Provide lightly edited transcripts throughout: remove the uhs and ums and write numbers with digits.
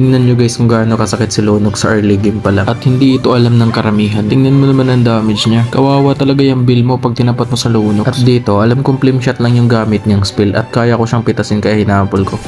Tingnan nyo guys kung gaano kasakit si Lunox sa early game pa lang. At hindi ito alam ng karamihan. Tingnan mo naman ang damage niya. Kawawa talaga yung build mo pag tinapat mo sa Lunox. At dito, alam kong flame shot lang yung gamit niyang spell at kaya ko siyang pitasin kaya hinapol ko.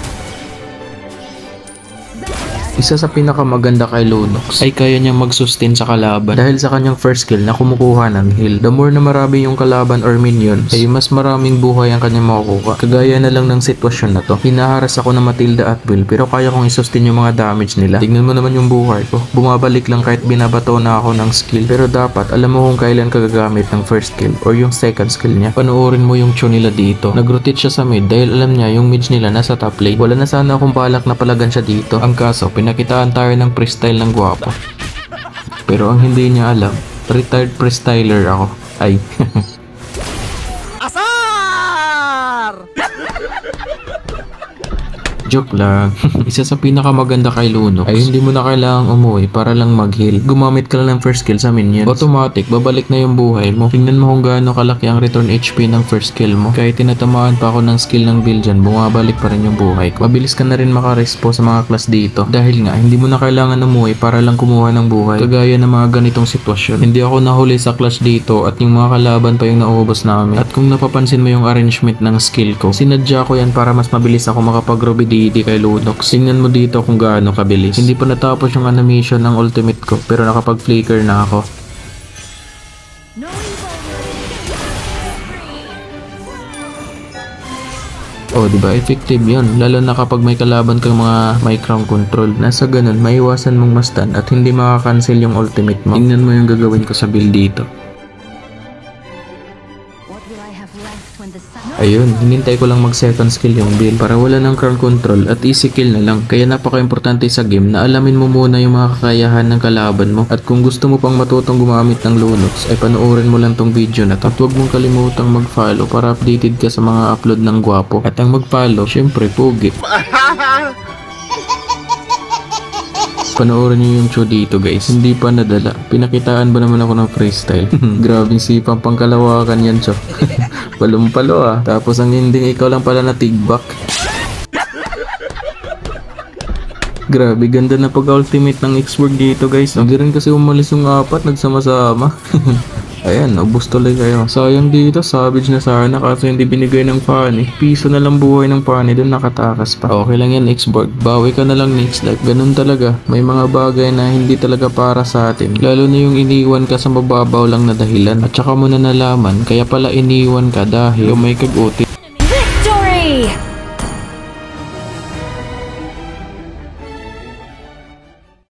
Isa sa pinakamaganda kay Lunox ay kaya niyang mag-sustain sa kalaban dahil sa kanyang first skill na kumukuha ng heal. The more na marami yung kalaban or minions ay mas maraming buhay ang kanyang makukuha. Kagaya na lang ng sitwasyon na to. Hinaharas ako na Matilda at Will pero kaya kong i-sustain yung mga damage nila. Tignan mo naman yung buhay ko. Bumabalik lang kahit binabato na ako ng skill. Pero dapat alam mo kung kailan ka gagamit ng first skill or yung second skill niya. Panoorin mo yung Q nila dito. Nag-rotate siya sa mid dahil alam niya yung mid nila nasa top lane. Wala na sana akong balak na palagan siya dito. Ang kaso, pinakitaan tayo ng freestyle ng gwapo. Pero ang hindi niya alam, retired freestyler ako. Ay. Asar! Joke lang. Isa sa pinakamaganda kay Lunox ay hindi mo na kailangang umuwi para lang mag-heal. Gumamit ka lang ng first skill sa minions. Automatic, babalik na yung buhay mo. Tingnan mo kung gaano kalaki ang return HP ng first skill mo. Kahit tinatamaan pa ako ng skill ng build dyan, bumabalik pa rin yung buhay ko. Mabilis ka na rin makarespo sa mga class dito. Dahil nga, hindi mo na kailangan umuwi para lang kumuha ng buhay. Kagaya ng mga ganitong sitwasyon. Hindi ako nahuli sa clash dito at yung mga kalaban pa yung nauubos namin. At kung napapansin mo yung arrangement ng skill ko, sinadya ko yan para mas mabilis ako makapag-robidity kay Lunox. Tingnan mo dito kung gaano kabilis. Hindi pa natapos yung animation ng ultimate ko pero nakapag-flicker na ako. Oh, diba? Effective yun. Lalo na kapag may kalaban kang mga may crown control. Nasa ganun, maiwasan mong ma-stun at hindi makakancel yung ultimate mo. Tingnan mo yung gagawin ko sa build dito. Ayun, hinintay ko lang mag second skill yung build para wala ng crown control at easy kill na lang. Kaya napaka-importante sa game na alamin mo muna yung mga kakayahan ng kalaban mo. At kung gusto mo pang matutong gumamit ng Lunox ay panoorin mo lang tong video na to. At huwag mong kalimutang mag-follow para updated ka sa mga upload ng gwapo. At ang mag-follow, syempre, pogi. Panoorin nyo yung show dito guys. Hindi pa nadala. Pinakitaan ba naman ako ng freestyle? Grabing sipang pangkalawakan yan cho. Palumpalo ah. Tapos ang ending ikaw lang pala na tigbak. Grabe, ganda na pag-ultimate ng X-Borg dito guys. Hindi rin kasi umalis yung apat, nagsama-sama. Ayan, ubos tuloy kayo. Sayang dito, savage na sana kasi hindi binigay ng Fanny. Piso na lang buhay ng Fanny, doon nakatakas pa. Okay lang yan, X-Borg. Bawi ka na lang next life. Ganun talaga. May mga bagay na hindi talaga para sa atin. Lalo na yung iniwan ka sa mababaw lang na dahilan. At saka mo na nalaman, kaya pala iniwan ka dahil may kag-uti.